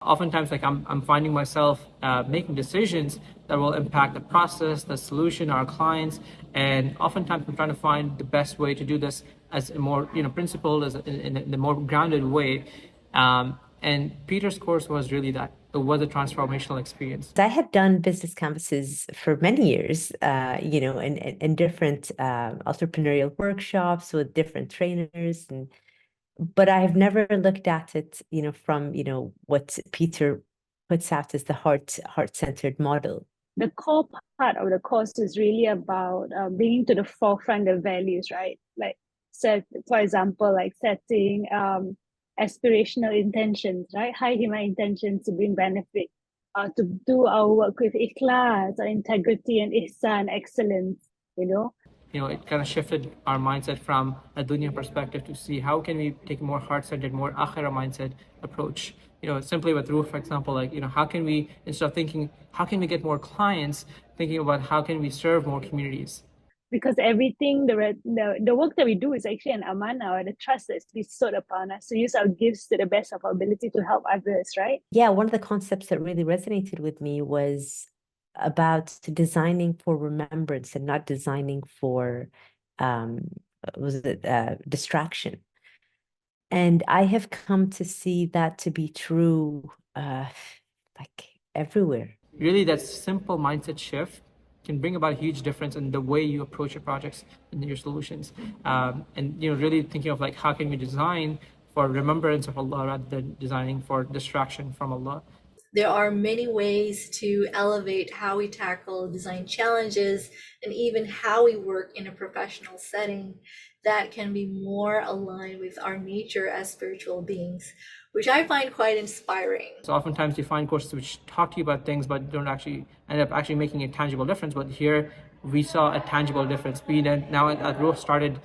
Oftentimes, like I'm finding myself making decisions that will impact the process, the solution, our clients, and oftentimes I'm trying to find the best way to do this as a more principled, as in a more grounded way. And Peter's course was really that. It was a transformational experience. I had done business canvases for many years, in different entrepreneurial workshops with different trainers, but I've never looked at it, from, what Peter puts out as the heart-centered model. The core part of the course is really about bringing to the forefront the values, right? Like, set, for example, like setting aspirational intentions, right? High human intentions to bring benefit, to do our work with ikhlas, or integrity and ihsan, excellence, you know. It kind of shifted our mindset from a dunya perspective to see how can we take a more heart-centered, more akhira mindset approach. Simply with Ruh, for example, like, how can we, instead of thinking, how can we get more clients, thinking about how can we serve more communities? Because everything, the work that we do is actually an amana, or the trust that's bestowed upon us to use our gifts to the best of our ability to help others, right? Yeah, one of the concepts that really resonated with me was about designing for remembrance and not designing for um was it distraction. And I have come to see that to be true like everywhere. Really, that simple mindset shift can bring about a huge difference in the way you approach your projects and your solutions. And really thinking of like how can we design for remembrance of Allah rather than designing for distraction from Allah. There are many ways to elevate how we tackle design challenges and even how we work in a professional setting that can be more aligned with our nature as spiritual beings, which I find quite inspiring. So oftentimes you find courses which talk to you about things but don't actually end up actually making a tangible difference. But here we saw a tangible difference. We then now at Ruh started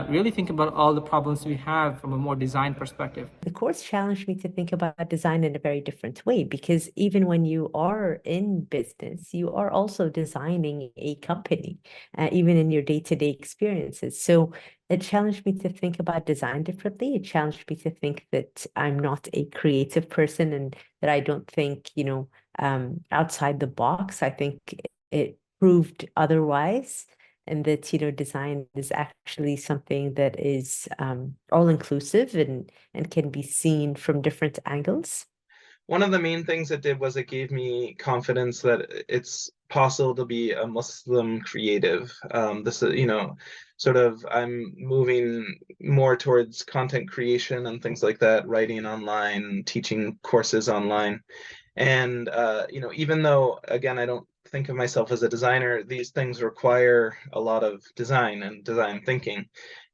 really thinking about all the problems we have from a more design perspective. The course challenged me to think about design in a very different way, because even when you are in business, you are also designing a company, even in your day-to-day experiences. So it challenged me to think about design differently. It challenged me to think that I'm not a creative person and that I don't think, outside the box. I think it proved otherwise, and that design is actually something that is all inclusive and can be seen from different angles. One of the main things it did was it gave me confidence that it's possible to be a Muslim creative. This is, sort of, I'm moving more towards content creation and things like that, writing online, teaching courses online. And, even though, again, I don't think of myself as a designer, these things require a lot of design and design thinking.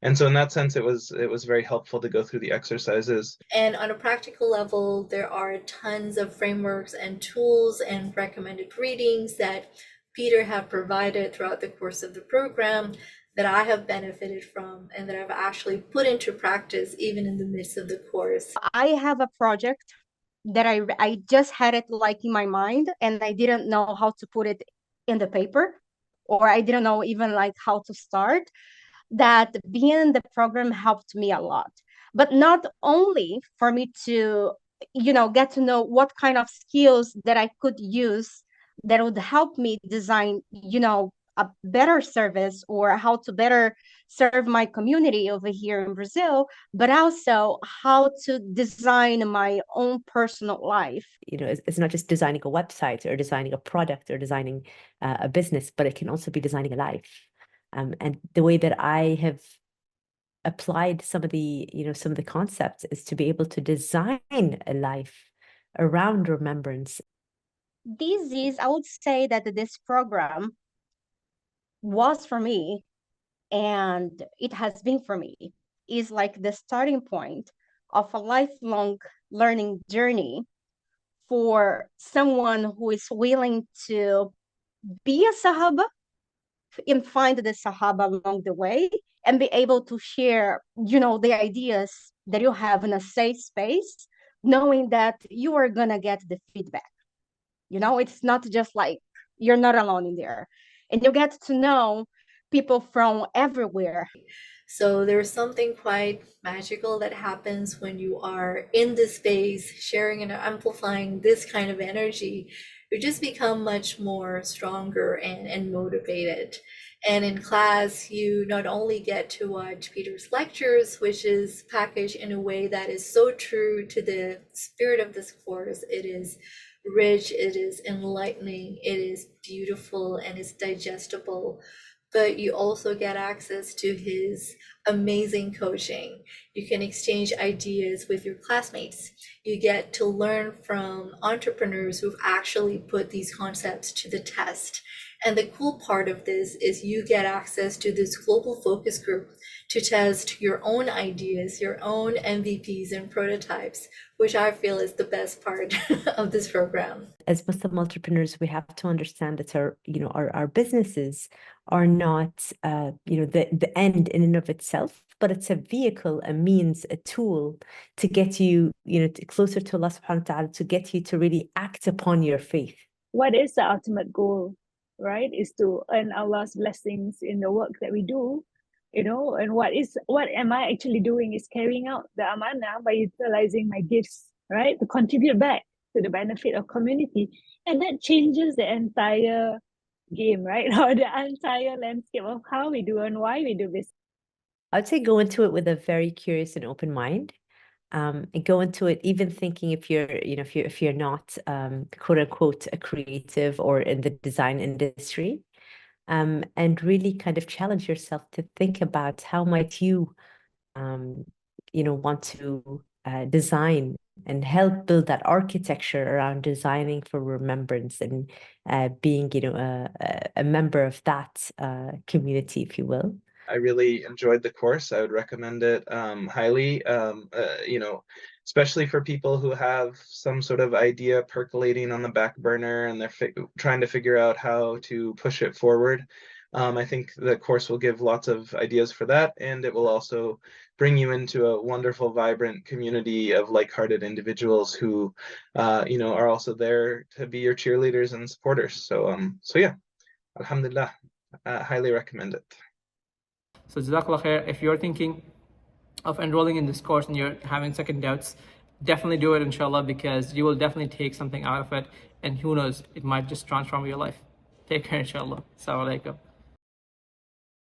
And so in that sense, it was very helpful to go through the exercises. And on a practical level, there are tons of frameworks and tools and recommended readings that Peter have provided throughout the course of the program that I have benefited from and that I've actually put into practice even in the midst of the course. I have a project that I just had it like in my mind, and I didn't know how to put it in the paper, or I didn't know even like how to start. That being in the program helped me a lot, but not only for me to get to know what kind of skills that I could use that would help me design a better service, or how to better serve my community over here in Brazil, but also how to design my own personal life. It's not just designing a website or designing a product or designing a business, but it can also be designing a life. And the way that I have applied some of the concepts is to be able to design a life around remembrance. I would say that this program was for me, and it has been for me, is like the starting point of a lifelong learning journey for someone who is willing to be a Sahaba and find the Sahaba along the way, and be able to share, the ideas that you have in a safe space, knowing that you are going to get the feedback. It's not just like you're not alone in there. And you get to know people from everywhere. So there's something quite magical that happens when you are in this space, sharing and amplifying this kind of energy. You just become much more stronger and motivated. And in class, you not only get to watch Peter's lectures, which is packaged in a way that is so true to the spirit of this course. It is rich, it is enlightening, it is beautiful, and it's digestible. But you also get access to his amazing coaching. You can exchange ideas with your classmates. You get to learn from entrepreneurs who've actually put these concepts to the test. And the cool part of this is you get access to this global focus group to test your own ideas, your own MVPs and prototypes, which I feel is the best part of this program. As Muslim entrepreneurs, we have to understand that our businesses are not the end in and of itself, but it's a vehicle, a means, a tool to get you closer to Allah subhanahu wa ta'ala, to get you to really act upon your faith. What is the ultimate goal, right? Is to earn Allah's blessings in the work that we do, and what am I actually doing is carrying out the amanah by utilizing my gifts, right, to contribute back to the benefit of community. And that changes the entire game, right? Or the entire landscape of how we do and why we do this. I'd say go into it with a very curious and open mind. And go into it even thinking if you're not quote unquote a creative or in the design industry, and really kind of challenge yourself to think about how might you want to design and help build that architecture around designing for remembrance and being a member of that community, if you will. I really enjoyed the course. I would recommend it highly, especially for people who have some sort of idea percolating on the back burner and they're trying to figure out how to push it forward. I think the course will give lots of ideas for that, and it will also bring you into a wonderful, vibrant community of like-hearted individuals who, are also there to be your cheerleaders and supporters. So yeah, alhamdulillah, highly recommend it. So Jazakallah khair. If you're thinking of enrolling in this course and you're having second doubts, definitely do it, inshallah, because you will definitely take something out of it, and who knows, it might just transform your life. Take care, inshallah. Assalamu alaikum.